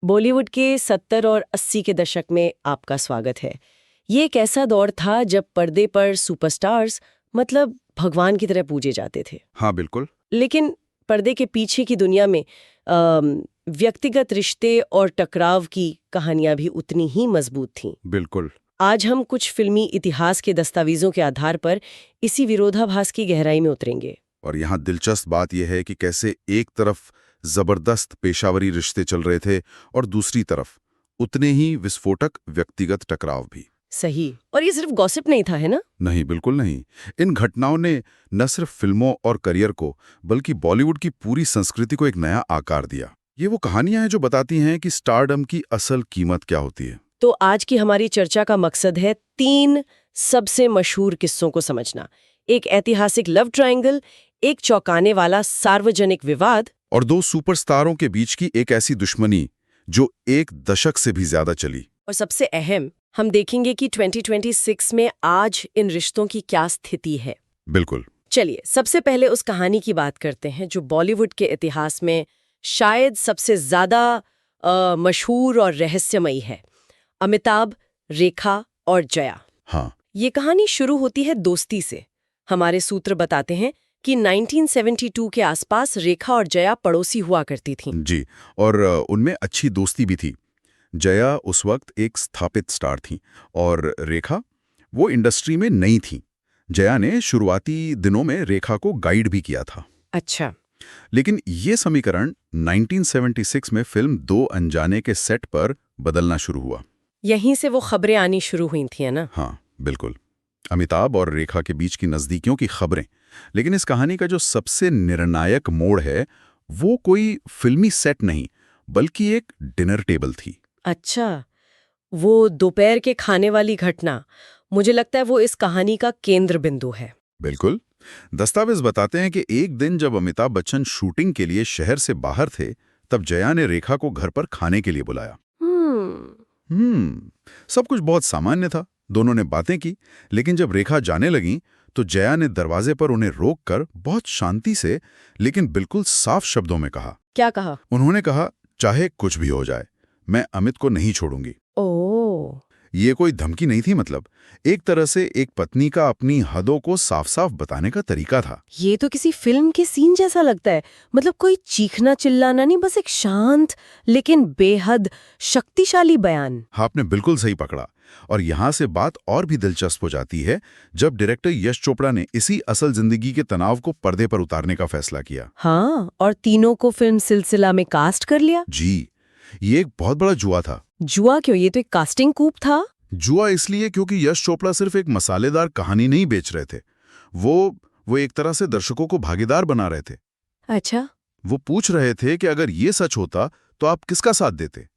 बॉलीवुड के 70 और 80 के दशक में आपका स्वागत है। ये एक ऐसा दौर था जब पर्दे पर सुपरस्टार्स मतलब भगवान की तरह पूजे जाते थे। हाँ बिल्कुल। लेकिन पर्दे के पीछे की दुनिया में व्यक्तिगत रिश्ते और टकराव की कहानियां भी उतनी ही मजबूत थीं। बिल्कुल। आज हम कुछ फिल्मी इतिहास के दस्तावेजों के आधार पर इसी विरोधाभास की गहराई में उतरेंगे। और यहाँ दिलचस्प बात यह है कि कैसे एक तरफ जबरदस्त पेशावरी रिश्ते चल रहे थे और दूसरी तरफ उतने ही विस्फोटक व्यक्तिगत टकराव भी। सही। और ये सिर्फ गॉसिप नहीं था, है ना? नहीं, बिल्कुल नहीं। इन घटनाओं ने न सिर्फ फिल्मों और करियर को बल्कि बॉलीवुड की पूरी संस्कृति को एक नया आकार दिया। ये वो कहानियां हैं जो बताती हैं कि स्टारडम की असल कीमत क्या होती है। तो आज की हमारी चर्चा का मकसद है 3 सबसे मशहूर किस्सों को समझना। एक ऐतिहासिक लव ट्रायंगल, एक चौंकाने वाला सार्वजनिक विवाद और 2 सुपरस्टारों के बीच की एक ऐसी दुश्मनी जो एक दशक से भी ज्यादा चली। और सबसे अहम, हम देखेंगे कि 2026 में आज इन रिश्तों की क्या स्थिति है। बिल्कुल। चलिए, सबसे पहले उस कहानी की बात करते हैं जो बॉलीवुड के इतिहास में शायद सबसे ज्यादा मशहूर और रहस्यमयी है। अमिताभ, रेखा और जया। हाँ ये कहानी शुरू होती है दोस्ती से। हमारे सूत्र बताते हैं कि 1972 के आसपास रेखा और जया पड़ोसी हुआ करती थीं। जी। और उनमें अच्छी दोस्ती भी थी। जया उस वक्त एक स्थापित स्टार थी और रेखा वो इंडस्ट्री में नई थी। जया ने शुरुआती दिनों में रेखा को गाइड भी किया था। अच्छा। लेकिन ये समीकरण 1976 में फिल्म दो अनजाने के सेट पर बदलना शुरू हुआ। यहीं से वो खबरें आनी शुरू हुई थी, है ना? हाँ बिल्कुल। अमिताभ और रेखा के बीच की नज़दीकियों की खबरें। लेकिन इस कहानी का जो सबसे निर्णायक मोड़ है वो कोई फिल्मी सेट नहीं बल्कि एक डिनर टेबल थी। अच्छा, वो दोपहर के खाने वाली घटना, मुझे लगता है वो इस कहानी का केंद्र बिंदु है। बिल्कुल। दस्तावेज बताते हैं कि एक दिन जब अमिताभ बच्चन शूटिंग के लिए शहर से बाहर थे तब जया ने रेखा को घर पर खाने के लिए बुलाया। सब कुछ बहुत सामान्य था। दोनों ने बातें की, लेकिन जब रेखा जाने लगी तो जया ने दरवाजे पर उन्हें रोककर बहुत शांति से लेकिन बिल्कुल साफ शब्दों में कहा। क्या कहा? उन्होंने कहा, चाहे कुछ भी हो जाए मैं अमित को नहीं छोड़ूंगी। ओह। ये कोई धमकी नहीं थी, मतलब एक तरह से एक पत्नी का अपनी हदों को साफ साफ बताने का तरीका था। ये तो किसी फिल्म के सीन जैसा लगता है। मतलब कोई चीखना चिल्लाना नहीं, बस एक शांत लेकिन बेहद शक्तिशाली बयान। आपने बिल्कुल सही पकड़ा। और यहाँ से बात और भी दिलचस्प हो जाती है जब डायरेक्टर यश चोपड़ा ने इसी असल जिंदगी के तनाव को पर्दे पर उतारने का फैसला किया। हाँ, और तीनों को फिल्म सिलसिला में कास्ट कर लिया। जी, ये एक बहुत बड़ा जुआ था। जुआ क्यों? ये तो एक कास्टिंग कूप था। जुआ इसलिए क्योंकि यश चोपड़ा सिर्फ एक मसालेदार कहानी नहीं बेच रहे थे, वो एक तरह से दर्शकों को भागीदार बना रहे थे। अच्छा। वो पूछ रहे थे कि अगर ये सच होता तो आप किसका साथ देते।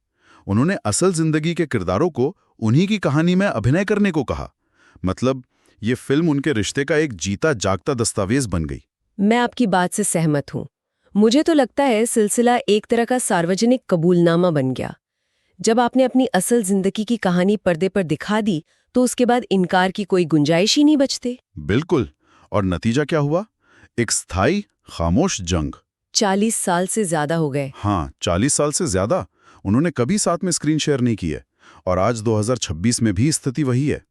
उन्होंने असल जिंदगी के किरदारों को उन्हीं की कहानी में अभिनय करने को कहा। मतलब ये फिल्म उनके रिश्ते का एक जीता जागता दस्तावेज बन गई। मैं आपकी बात से सहमत हूँ। मुझे तो लगता है सिलसिला एक तरह का सार्वजनिक कबूलनामा बन गया। जब आपने अपनी असल जिंदगी की कहानी पर्दे पर दिखा दी तो उसके बाद इनकार की कोई गुंजाइश ही नहीं बचते। बिल्कुल। और नतीजा क्या हुआ? एक स्थायी खामोश जंग। 40 साल से ज्यादा हो गए। हाँ, 40 साल से ज्यादा। उन्होंने कभी साथ में स्क्रीन शेयर नहीं की है और आज 2026 में भी स्थिति वही है।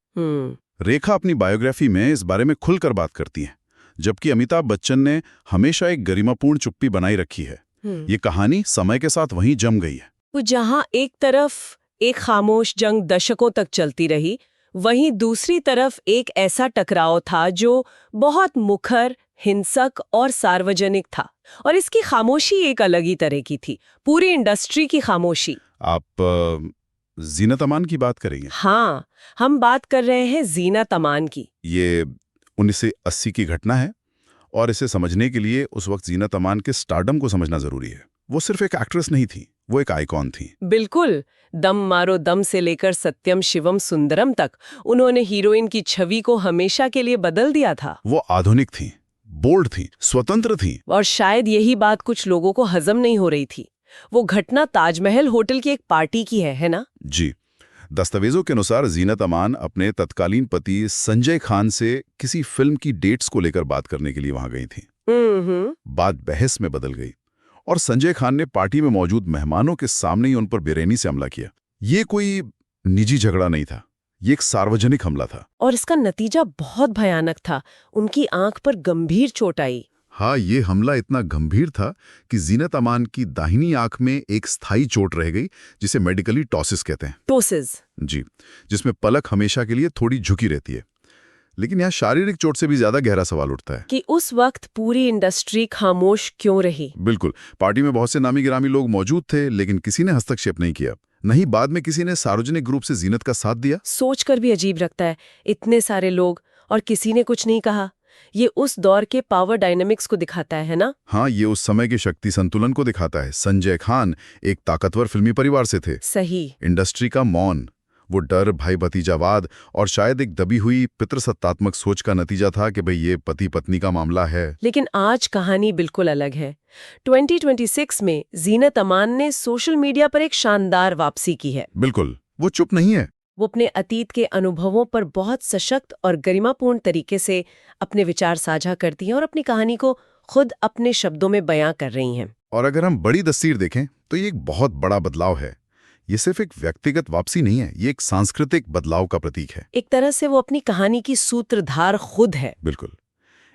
रेखा अपनी बायोग्राफी में इस बारे में खुलकर बात करती हैं, जबकि अमिताभ बच्चन ने हमेशा एक गरिमापूर्ण चुप्पी बनाई रखी है। ये कहानी समय के साथ वहीं जम गई है। वो जहां एक तरफ एक खामोश जंग दशकों तक चलती रही, वहीं दूसरी तरफ एक ऐसा टकराव था जो बहुत मुखर, हिंसक और सार्वजनिक था। और इसकी खामोशी एक अलग ही तरह की थी, पूरी इंडस्ट्री की खामोशी। आप जीनत अमान की बात करेंगे? हाँ, हम बात कर रहे हैं जीनत अमान की। ये 1980 की घटना है और इसे समझने के लिए उस वक्त जीनत अमान के स्टारडम को समझना जरूरी है। वो सिर्फ एक एक्ट्रेस नहीं थी, वो एक आइकॉन थी। बिल्कुल। दम मारो दम से लेकर सत्यम शिवम सुंदरम तक उन्होंने हीरोइन की छवि को हमेशा के लिए बदल दिया था। वो आधुनिक थी, बोल्ड थी, स्वतंत्र थी। और शायद यही बात कुछ लोगों को हजम नहीं हो रही थी। वो घटना ताजमहल होटल की एक पार्टी की है ना? जी। दस्तावेजों के अनुसार जीनत अमान अपने तत्कालीन पति संजय खान से किसी फिल्म की डेट्स को लेकर बात करने के लिए वहां गई थी। बात बहस में बदल गई और संजय खान ने पार्टी में मौजूद मेहमानों के सामने ही उन पर बेरहमी से हमला किया। ये कोई निजी झगड़ा नहीं था, ये एक सार्वजनिक हमला था। और इसका नतीजा बहुत भयानक था। उनकी आंख पर गंभीर चोट आई। हाँ, ये हमला इतना गंभीर था कि जीनत अमान की दाहिनी आंख में एक स्थायी चोट रह गई, जिसे मेडिकली टॉसिस कहते हैं। टोसिस? जी, जिसमें पलक हमेशा के लिए थोड़ी झुकी रहती है। लेकिन यहाँ शारीरिक चोट से भी ज्यादा गहरा सवाल उठता है कि उस वक्त पूरी इंडस्ट्री खामोश क्यों रही। बिल्कुल, पार्टी में बहुत से नामी गिरामी लोग मौजूद थे, लेकिन किसी ने हस्तक्षेप नहीं किया। नहीं बाद में किसी ने सार्वजनिक रूप से जीनत का साथ दिया। सोचकर भी अजीब लगता है, इतने सारे लोग और किसी ने कुछ नहीं कहा। ये उस दौर के पावर डायनामिक्स को दिखाता है ना? हाँ, ये उस समय के शक्ति संतुलन को दिखाता है। संजय खान एक ताकतवर फिल्मी परिवार से थे। सही। इंडस्ट्री का मौन, वो डर, भाई भतीजावाद और शायद एक दबी हुई पितृसत्तात्मक सोच का नतीजा था कि भाई ये पति पत्नी का मामला है। लेकिन आज कहानी बिल्कुल अलग है। 2026 में जीनत अमान ने सोशल मीडिया पर एक शानदार वापसी की है। बिल्कुल, वो चुप नहीं है। वो अपने अतीत के अनुभवों पर बहुत सशक्त और गरिमापूर्ण तरीके से अपने विचार साझा करती हैं और अपनी कहानी को खुद अपने शब्दों में बयां कर रही हैं। और अगर हम बड़ी तस्वीर देखें तो ये एक बहुत बड़ा बदलाव है। ये सिर्फ एक व्यक्तिगत वापसी नहीं है, ये एक सांस्कृतिक बदलाव का प्रतीक है। एक तरह से वो अपनी कहानी की सूत्रधार खुद है। बिल्कुल,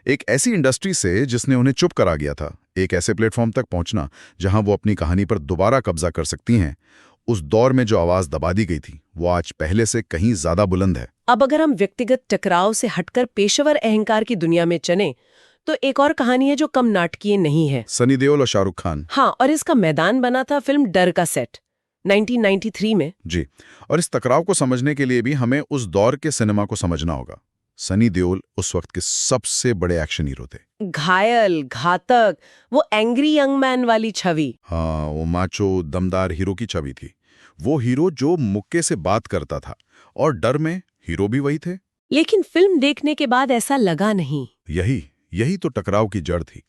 एक ऐसी इंडस्ट्री से जिसने उन्हें चुप करा गया था, एक ऐसे प्लेटफॉर्म तक पहुंचना जहां वो अपनी कहानी पर दोबारा कब्जा कर सकती हैं। उस दौर में जो आवाज दबा दी गई थी, वो आज पहले से कहीं ज्यादा बुलंद है। अब अगर हम व्यक्तिगत टकराव से हटकर पेशेवर अहंकार की दुनिया में चलें, तो एक और कहानी है जो कम नाटकीय नहीं है। सनी देओल और शाहरुख खान। हाँ, और इसका मैदान बना था फिल्म डर का सेट 1993 में। जी, और इस टकराव को समझने के लिए भी हमें उस दौर के सिनेमा को समझना होगा। सनी देओल उस वक्त के सबसे बड़े एक्शन हीरो थे। घायल, घातक, वो एंग्री यंग मैन वाली छवि। हाँ, वो माचो दमदार हीरो की छवि थी। वो हीरो जो मुक्के से बात करता था, और डर में हीरो भी वही थे। लेकिन फिल्म देखने के बाद ऐसा लगा नहीं। यही तो टकराव की जड़ थी।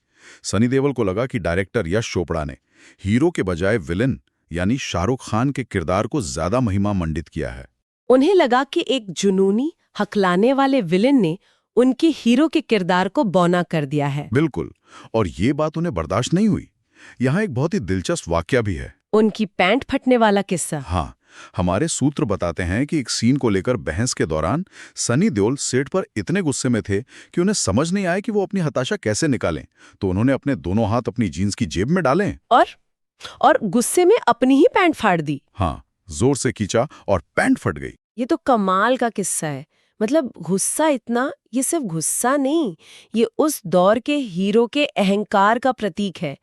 सनी देओल को लगा कि डायरेक्टर यश चोपड़ा ने हीरो के बजाय विलन यानी शाहरुख खान के किरदार को ज्यादा महिमा मंडित किया है। उन्हें लगा कि एक जुनूनी, हकलाने वाले विलेन ने उनके हीरो के किरदार को बौना कर दिया है। बिल्कुल, और ये बात उन्हें बर्दाश्त नहीं हुई। यहाँ एक बहुत ही दिलचस्प वाकया भी है। उनकी पैंट फटने वाला किस्सा। हाँ, हमारे सूत्र बताते हैं कि एक सीन को लेकर बहस के दौरान सनी देओल सेट पर इतने गुस्से में थे कि उन्हें समझ नहीं आया कि वो अपनी हताशा कैसे निकालें, तो उन्होंने अपने दोनों हाथ अपनी जीन्स की जेब में डाले और गुस्से में अपनी ही पैंट फाड़ दी। हाँ, जोर से खींचा और पैंट फट गई। ये तो कमाल का किस्सा है। मतलब गुस्सा इतना, ये सिर्फ गुस्सा नहीं, ये उस दौर के हीरो के अहंकार का प्रतीक है।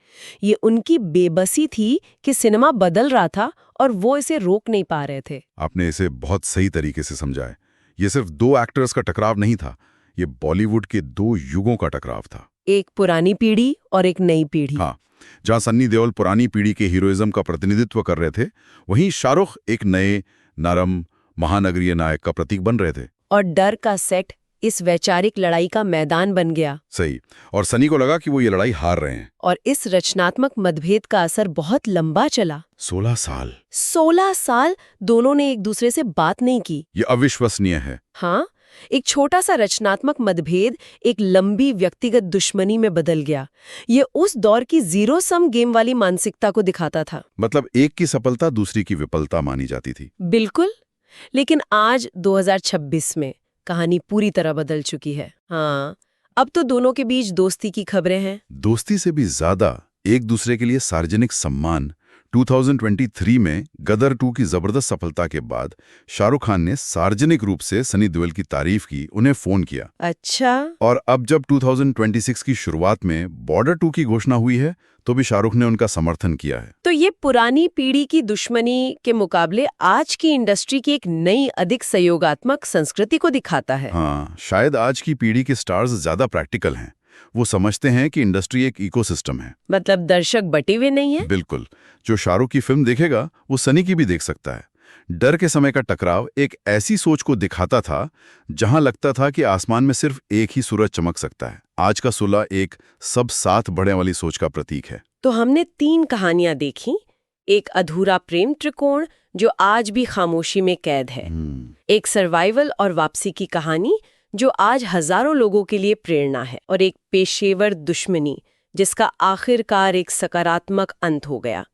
ये उनकी बेबसी थी कि सिनेमा बदल रहा था और वो इसे रोक नहीं पा रहे थे। आपने इसे बहुत सही तरीके से समझा है। ये सिर्फ दो एक्टर्स का टकराव नहीं था, ये बॉलीवुड के दो युगों का टकराव था। एक पुरानी पीढ़ी और एक नई पीढ़ी। हाँ, जहां सन्नी देओल पुरानी पीढ़ी के हीरोइज्म का प्रतिनिधित्व कर रहे थे, वहीं शाहरुख एक नए, नरम, महानगरीय नायक का प्रतीक बन रहे थे। और डर का सेट इस वैचारिक लड़ाई का मैदान बन गया। सही, और सनी को लगा कि वो ये लड़ाई हार रहे हैं। और इस रचनात्मक मतभेद का असर बहुत लंबा चला। 16 साल दोनों ने एक दूसरे से बात नहीं की। ये अविश्वसनीय है। हाँ, एक छोटा सा रचनात्मक मतभेद एक लंबी व्यक्तिगत दुश्मनी में बदल गया। ये उस दौर की जीरो सम गेम वाली मानसिकता को दिखाता था। मतलब एक की सफलता दूसरी की विफलता मानी जाती थी। बिल्कुल। लेकिन आज 2026 में कहानी पूरी तरह बदल चुकी है। हाँ, अब तो दोनों के बीच दोस्ती की खबरें हैं। दोस्ती से भी ज्यादा एक दूसरे के लिए सार्वजनिक सम्मान। 2023 में गदर 2 की जबरदस्त सफलता के बाद शाहरुख खान ने सार्वजनिक रूप से सनी देओल की तारीफ की, उन्हें फोन किया। अच्छा। और अब जब 2026 की शुरुआत में बॉर्डर 2 की घोषणा हुई है, तो भी शाहरुख ने उनका समर्थन किया है। तो ये पुरानी पीढ़ी की दुश्मनी के मुकाबले आज की इंडस्ट्री की एक नई, अधिक सहयोगात्मक संस्कृति को दिखाता है। हाँ, शायद आज की पीढ़ी के स्टार्स ज्यादा प्रैक्टिकल हैं। वो समझते हैं कि इंडस्ट्री एक इकोसिस्टम है। मतलब दर्शक बटे हुए नहीं है। बिल्कुल, जो शाहरुख की फिल्म देखेगा वो सनी की भी देख सकता है। डर के समय का टकराव एक ऐसी सोच को दिखाता था जहां लगता था कि आसमान में सिर्फ एक ही सूरज चमक सकता है। आज का सुलह एक सब साथ बढ़ने वाली सोच का प्रतीक है। तो हमने 3 कहानियां देखी। एक अधूरा प्रेम त्रिकोण जो आज भी खामोशी में कैद है, एक सर्वाइवल और वापसी की कहानी जो आज हजारों लोगों के लिए प्रेरणा है, और एक पेशेवर दुश्मनी जिसका आखिरकार एक सकारात्मक अंत हो गया।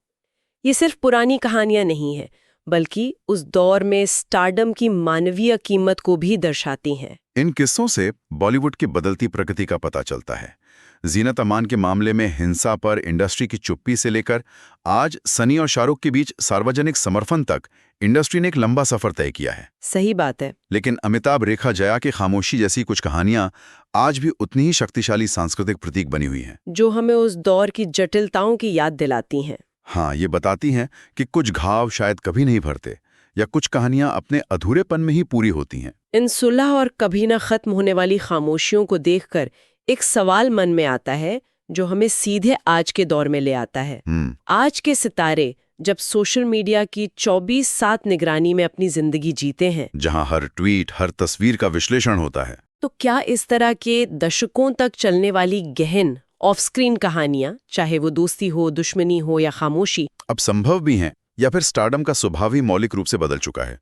ये सिर्फ पुरानी कहानियां नहीं हैं, बल्कि उस दौर में स्टारडम की मानवीय कीमत को भी दर्शाती हैं। इन किस्सों से बॉलीवुड की बदलती प्रकृति का पता चलता है। जीनत अमान के मामले में हिंसा पर इंडस्ट्री की चुप्पी से लेकर आज सनी और शाहरुख के बीच सार्वजनिक समर्थन तक इंडस्ट्री ने एक लंबा सफर तय किया है। सही बात है। लेकिन अमिताभ रेखा जया की खामोशी जैसी कुछ कहानियां आज भी उतनी ही शक्तिशाली सांस्कृतिक प्रतीक बनी हुई हैं, जो हमें उस दौर की जटिलताओं की याद दिलाती हैं। हाँ, ये बताती हैं कि कुछ घाव शायद कभी नहीं भरते या कुछ कहानियां अपने अधूरेपन में ही पूरी होती हैं। इन सुलह और कभी न खत्म होने वाली खामोशियों को देखकर एक सवाल मन में आता है, जो हमें सीधे आज के दौर में ले आता है। आज के सितारे जब सोशल मीडिया की 24/7 निगरानी में अपनी जिंदगी जीते हैं, जहां हर ट्वीट, हर तस्वीर का विश्लेषण होता है, तो क्या इस तरह के दशकों तक चलने वाली गहन ऑफ स्क्रीन कहानियां, चाहे वो दोस्ती हो, दुश्मनी हो या खामोशी, अब संभव भी हैं या फिर स्टारडम का स्वभाव ही मौलिक रूप से बदल चुका है?